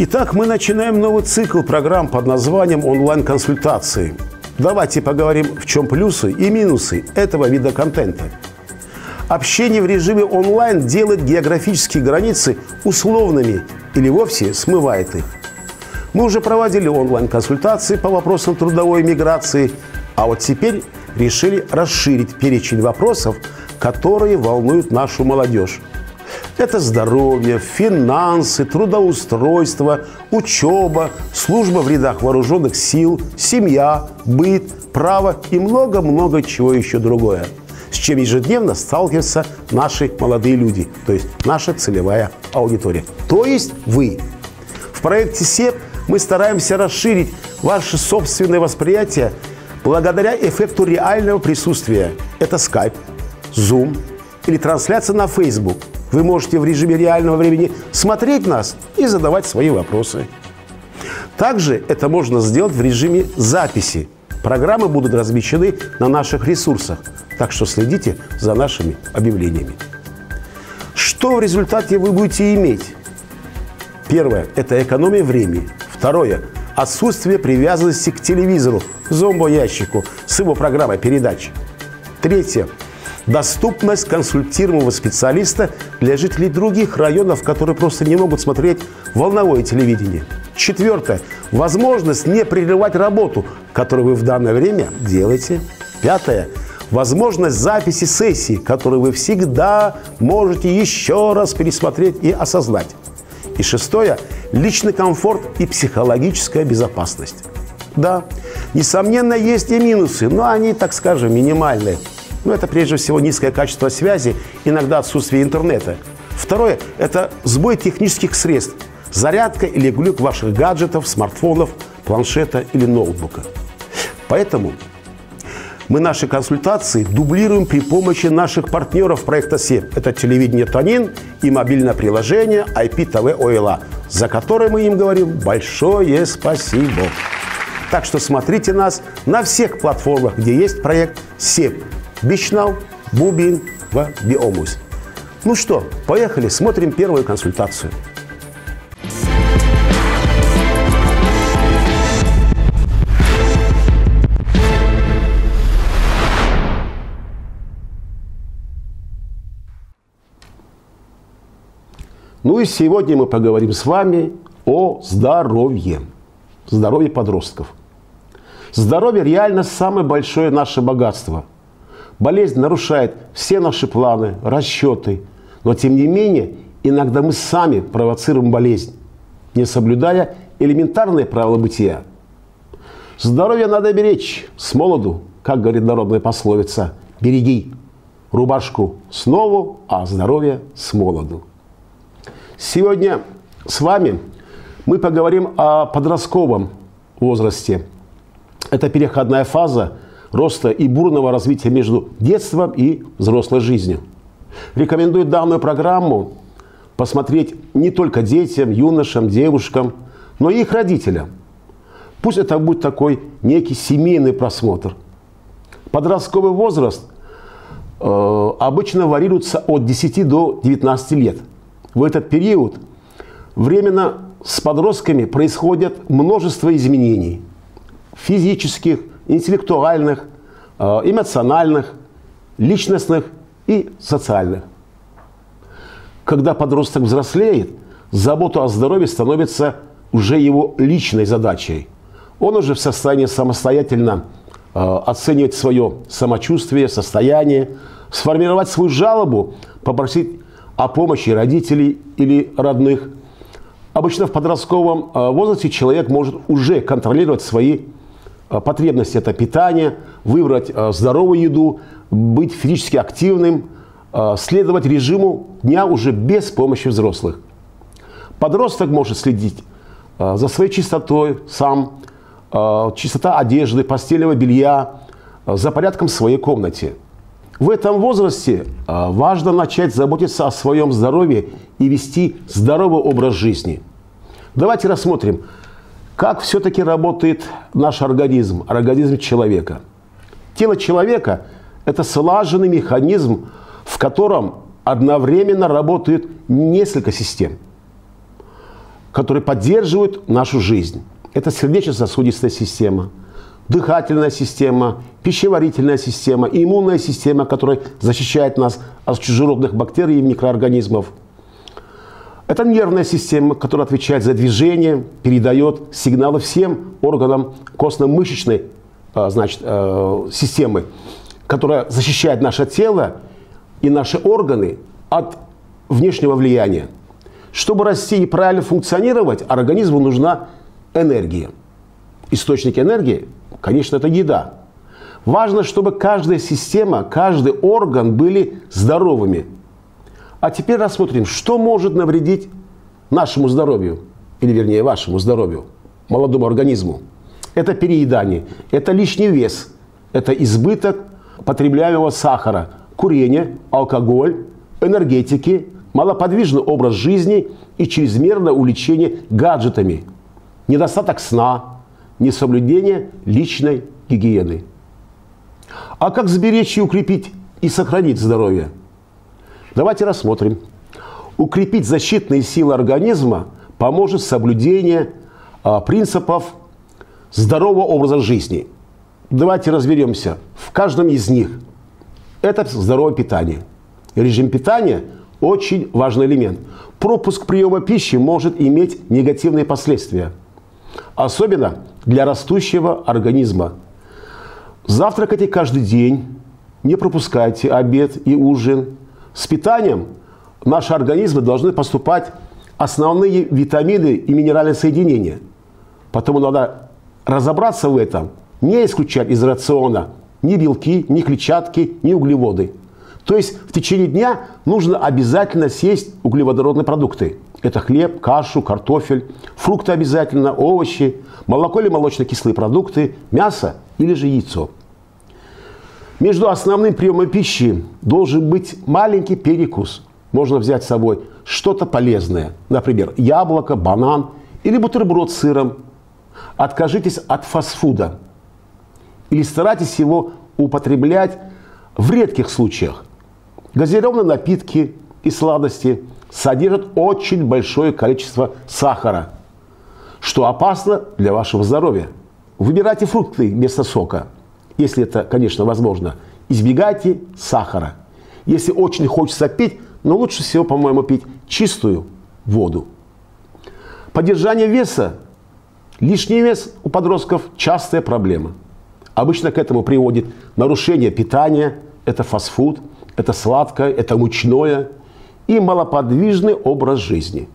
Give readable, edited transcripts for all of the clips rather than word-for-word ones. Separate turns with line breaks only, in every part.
Итак, мы начинаем новый цикл программ под названием «Онлайн-консультации». Давайте поговорим, в чем плюсы и минусы этого вида контента. Общение в режиме онлайн делает географические границы условными или вовсе смывает их. Мы уже проводили онлайн-консультации по вопросам трудовой миграции, а вот теперь решили расширить перечень вопросов, которые волнуют нашу молодежь. Это здоровье, финансы, трудоустройство, учеба, служба в рядах вооруженных сил, семья, быт, право и много-много чего еще другое, с чем ежедневно сталкиваются наши молодые люди, то есть наша целевая аудитория, то есть вы. В проекте СЕП мы стараемся расширить ваше собственное восприятие благодаря эффекту реального присутствия. Это Skype, Zoom или трансляция на Facebook. Вы можете в режиме реального времени смотреть нас и задавать свои вопросы. Также это можно сделать в режиме записи. Программы будут размещены на наших ресурсах, так что следите за нашими объявлениями. Что в результате вы будете иметь? Первое – это экономия времени. Второе – отсутствие привязанности к телевизору, зомбоящику с его программой передач. Третье – доступность консультируемого специалиста для жителей других районов, которые просто не могут смотреть волновое телевидение. Четвертое – возможность не прерывать работу, которую вы в данное время делаете. Пятое – возможность записи сессий, которую вы всегда можете еще раз пересмотреть и осознать. И шестое – личный комфорт и психологическая безопасность. Да, несомненно, есть и минусы, но они, так скажем, минимальные. Но это прежде всего низкое качество связи, иногда отсутствие интернета. Второе – это сбой технических средств, зарядка или глюк ваших гаджетов, смартфонов, планшета или ноутбука. Поэтому мы наши консультации дублируем при помощи наших партнеров проекта СЕП. Это телевидение Тонин и мобильное приложение IPTV OLA, за которое мы им говорим большое спасибо. Так что смотрите нас на всех платформах, где есть проект СЕП. Бичнау, Бубин, в Биомус. Ну что, поехали, смотрим первую консультацию. Ну и сегодня мы поговорим с вами о здоровье. Здоровье подростков. Здоровье реально самое большое наше богатство. Болезнь нарушает все наши планы, расчеты. Но, тем не менее, иногда мы сами провоцируем болезнь, не соблюдая элементарные правила бытия. Здоровье надо беречь с молоду, как говорит народная пословица. Береги рубашку с нову, а здоровье с молоду. Сегодня с вами мы поговорим о подростковом возрасте. Это переходная фаза роста и бурного развития между детством и взрослой жизнью. Рекомендую данную программу посмотреть не только детям, юношам, девушкам, но и их родителям. Пусть это будет такой некий семейный просмотр. Подростковый возраст обычно варьируется от 10 до 19 лет. В этот период временно с подростками происходит множество изменений физических, интеллектуальных, эмоциональных, личностных и социальных. Когда подросток взрослеет, забота о здоровье становится уже его личной задачей. Он уже в состоянии самостоятельно оценивать свое самочувствие, состояние, сформировать свою жалобу, попросить о помощи родителей или родных. Обычно в подростковом возрасте человек может уже контролировать свои потребности. Это питание, выбрать здоровую еду, быть физически активным, следовать режиму дня уже без помощи взрослых. Подросток может следить за своей чистотой сам, чистота одежды, постельного белья, за порядком в своей комнате. В этом возрасте важно начать заботиться о своем здоровье и вести здоровый образ жизни. Давайте рассмотрим, как все-таки работает наш организм, организм человека. Тело человека – это слаженный механизм, в котором одновременно работают несколько систем. которые поддерживают нашу жизнь. Это сердечно-сосудистая система, дыхательная система, пищеварительная система, иммунная система, которая защищает нас от чужеродных бактерий и микроорганизмов. Это нервная система, которая отвечает за движение, передает сигналы всем органам костно-мышечной системы, которая защищает наше тело и наши органы от внешнего влияния. Чтобы расти и правильно функционировать, организму нужна энергия. Источник энергии, конечно, это еда. Важно, чтобы каждая система, каждый орган были здоровыми. А теперь рассмотрим, что может навредить нашему здоровью, или вернее вашему здоровью, молодому организму. Это переедание, это лишний вес, это избыток потребляемого сахара, курение, алкоголь, энергетики, малоподвижный образ жизни и чрезмерное увлечение гаджетами, недостаток сна, несоблюдение личной гигиены. А как сберечь и укрепить и сохранить здоровье? Давайте рассмотрим. Укрепить защитные силы организма поможет соблюдение принципов здорового образа жизни. Давайте разберемся в каждом из них. Это здоровое питание. Режим питания – очень важный элемент. Пропуск приема пищи может иметь негативные последствия. Особенно для растущего организма. Завтракайте каждый день, не пропускайте обед и ужин. С питанием наши организмы должны поступать основные витамины и минеральные соединения. Поэтому надо разобраться в этом, не исключать из рациона ни белки, ни клетчатки, ни углеводы. То есть в течение дня нужно обязательно съесть углеводородные продукты. Это хлеб, кашу, картофель, фрукты обязательно, овощи, молоко или молочно-кислые продукты, мясо или же яйцо. Между основным приемом пищи должен быть маленький перекус. Можно взять с собой что-то полезное, например, яблоко, банан или бутерброд с сыром. Откажитесь от фастфуда или старайтесь его употреблять в редких случаях. Газированные напитки и сладости содержат очень большое количество сахара, что опасно для вашего здоровья. Выбирайте фрукты вместо сока. Если это, конечно, возможно, избегайте сахара. Если очень хочется пить, но лучше всего, по-моему, пить чистую воду. Поддержание веса. Лишний вес у подростков – частая проблема. Обычно к этому приводит нарушение питания, это фастфуд, это сладкое, это мучное и малоподвижный образ жизни.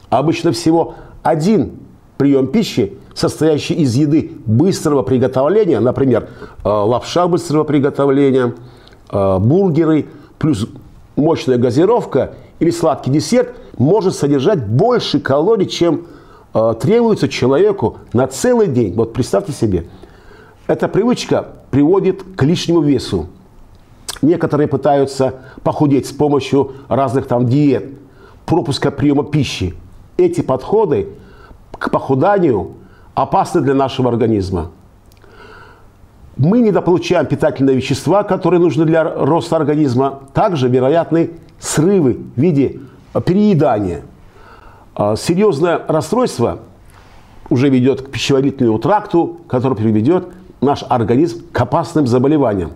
Обычно всего один прием пищи, состоящий из еды быстрого приготовления, например, лапша быстрого приготовления, бургеры, плюс мощная газировка или сладкий десерт, может содержать больше калорий, чем требуется человеку на целый день. Вот представьте себе, эта привычка приводит к лишнему весу. Некоторые пытаются похудеть с помощью разных диет, пропуска приема пищи. Эти подходы к похуданию опасны для нашего организма. Мы недополучаем питательные вещества, которые нужны для роста организма. Также вероятны срывы в виде переедания. Серьезное расстройство уже ведет к пищеварительному тракту, который приведет наш организм к опасным заболеваниям.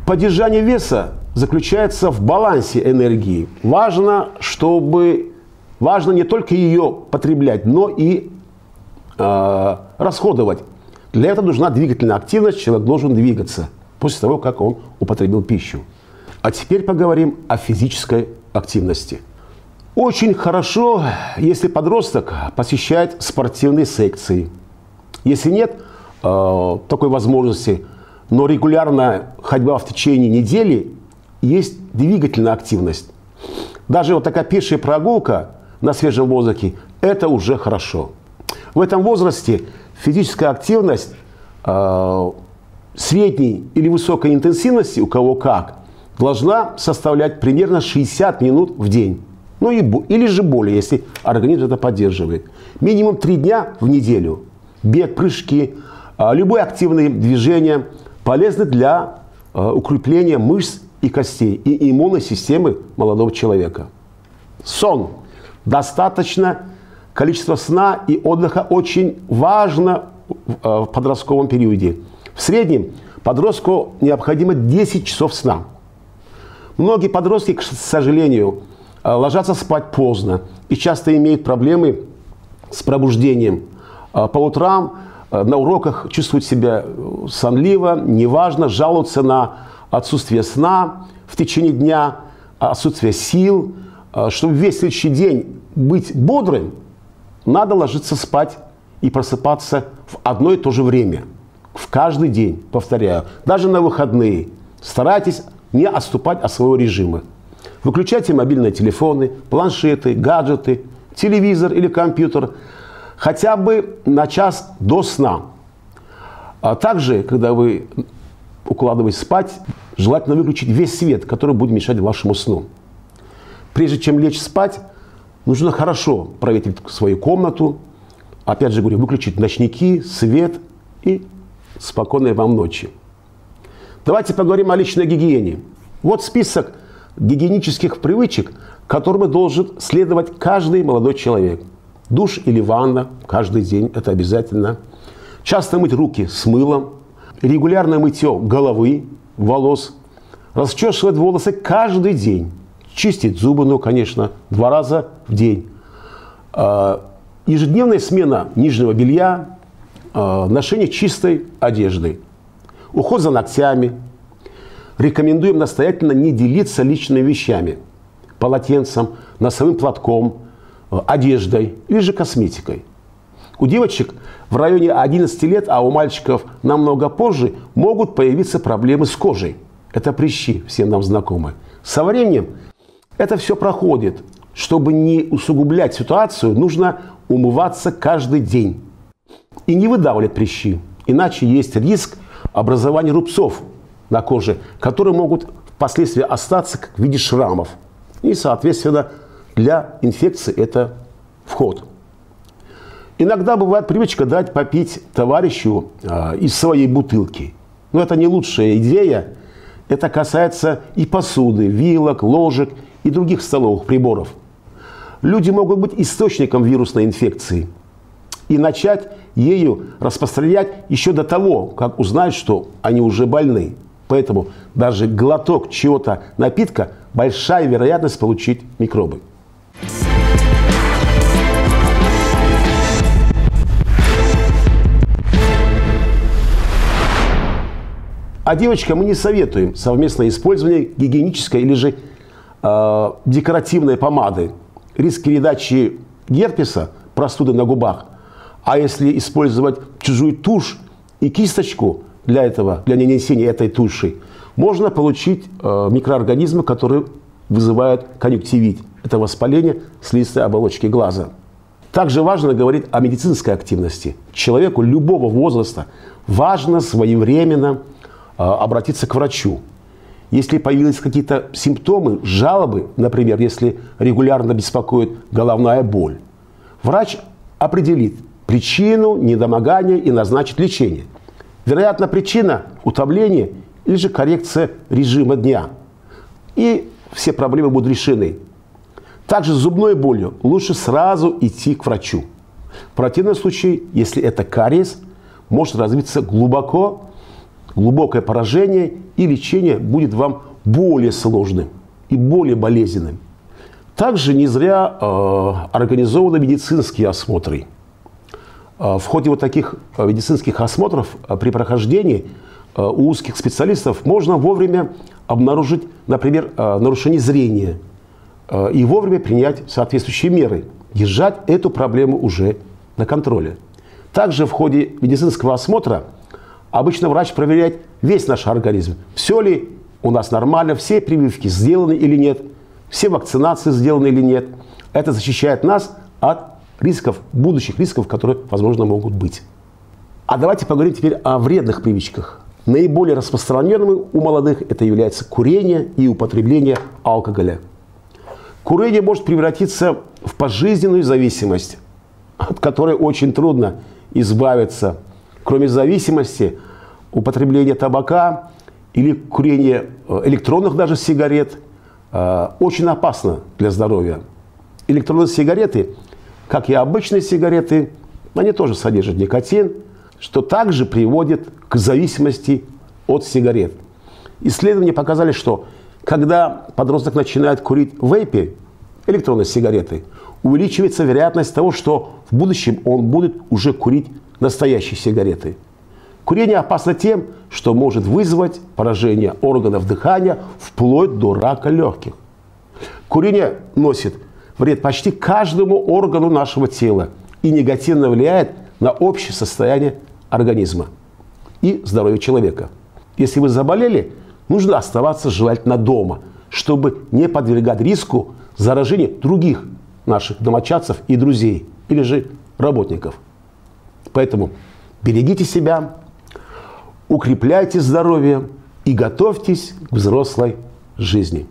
Поддержание веса заключается в балансе энергии. Важно не только ее потреблять, но и расходовать. Для этого нужна двигательная активность, человек должен двигаться после того, как он употребил пищу. А теперь поговорим о физической активности. Очень хорошо, если подросток посещает спортивные секции. Если нет такой возможности, но регулярная ходьба в течение недели, есть двигательная активность. Даже вот такая пешая прогулка на свежем воздухе – это уже хорошо. В этом возрасте физическая активность средней или высокой интенсивности, у кого как, должна составлять примерно 60 минут в день. Ну или же более, если организм это поддерживает. Минимум 3 дня в неделю. Бег, прыжки, любые активные движения полезны для укрепления мышц и костей и иммунной системы молодого человека. Сон. Достаточно количество сна и отдыха очень важно в подростковом периоде. В среднем подростку необходимо 10 часов сна. Многие подростки, к сожалению, ложатся спать поздно и часто имеют проблемы с пробуждением. По утрам на уроках чувствуют себя сонливо, неважно, жалуются на отсутствие сна в течение дня, отсутствие сил. Чтобы весь следующий день быть бодрым, надо ложиться спать и просыпаться в одно и то же время. В каждый день, повторяю, даже на выходные. Старайтесь не отступать от своего режима. Выключайте мобильные телефоны, планшеты, гаджеты, телевизор или компьютер хотя бы на час до сна. А также, когда вы укладываетесь спать, желательно выключить весь свет, который будет мешать вашему сну. Прежде чем лечь спать, нужно хорошо проветрить свою комнату. Опять же говорю, выключить ночники, свет и спокойной вам ночи. Давайте поговорим о личной гигиене. Вот список гигиенических привычек, которым должен следовать каждый молодой человек. Душ или ванна каждый день, это обязательно. Часто мыть руки с мылом. Регулярное мытье головы, волос. Расчесывать волосы каждый день. Чистить зубы, ну, конечно, 2 раза в день. Ежедневная смена нижнего белья, ношение чистой одежды. Уход за ногтями. Рекомендуем настоятельно не делиться личными вещами. Полотенцем, носовым платком, одеждой или же косметикой. У девочек в районе 11 лет, а у мальчиков намного позже, могут появиться проблемы с кожей. Это прыщи, всем нам знакомы. Со временем это все проходит. Чтобы не усугублять ситуацию, нужно умываться каждый день. И не выдавливать прыщи. Иначе есть риск образования рубцов на коже, которые могут впоследствии остаться как в виде шрамов. И, соответственно, для инфекции это вход. Иногда бывает привычка дать попить товарищу из своей бутылки. Но это не лучшая идея. Это касается и посуды, вилок, ложек и других столовых приборов. Люди могут быть источником вирусной инфекции и начать ею распространять еще до того, как узнают, что они уже больны. Поэтому даже глоток чего-то напитка – большая вероятность получить микробы. А девочкам мы не советуем совместное использование гигиенической или же декоративной помады. Риск передачи герпеса, простуды на губах. А если использовать чужую тушь и кисточку для нанесения этой туши, можно получить микроорганизмы, которые вызывают конъюнктивит. Это воспаление слизистой оболочки глаза. Также важно говорить о медицинской активности. Человеку любого возраста важно своевременно обратиться к врачу. Если появились какие-то симптомы, жалобы, например, если регулярно беспокоит головная боль, врач определит причину недомогания и назначит лечение. Вероятно, причина – утомление или же коррекция режима дня. И все проблемы будут решены. Также с зубной болью лучше сразу идти к врачу. В противном случае, если это кариес, может развиться глубокое поражение, и лечение будет вам более сложным и более болезненным. Также не зря организованы медицинские осмотры. В ходе вот таких медицинских осмотров при прохождении у узких специалистов можно вовремя обнаружить, например, нарушение зрения и вовремя принять соответствующие меры, держать эту проблему уже на контроле. Также в ходе медицинского осмотра обычно врач проверяет весь наш организм. Все ли у нас нормально, все прививки сделаны или нет, все вакцинации сделаны или нет. Это защищает нас от рисков, будущих рисков, которые, возможно, могут быть. А давайте поговорим теперь о вредных привычках. Наиболее распространенными у молодых это является курение и употребление алкоголя. Курение может превратиться в пожизненную зависимость, от которой очень трудно избавиться. Кроме зависимости, употребление табака или курение электронных даже сигарет очень опасно для здоровья. Электронные сигареты, как и обычные сигареты, они тоже содержат никотин, что также приводит к зависимости от сигарет. Исследования показали, что когда подросток начинает курить вейпы, электронные сигареты, увеличивается вероятность того, что в будущем он будет уже курить настоящие сигареты. Курение опасно тем, что может вызвать поражение органов дыхания вплоть до рака легких. Курение носит вред почти каждому органу нашего тела и негативно влияет на общее состояние организма и здоровье человека. Если вы заболели, нужно оставаться желательно дома, чтобы не подвергать риску заражения других наших домочадцев и друзей, или же работников. Поэтому берегите себя, укрепляйте здоровье и готовьтесь к взрослой жизни.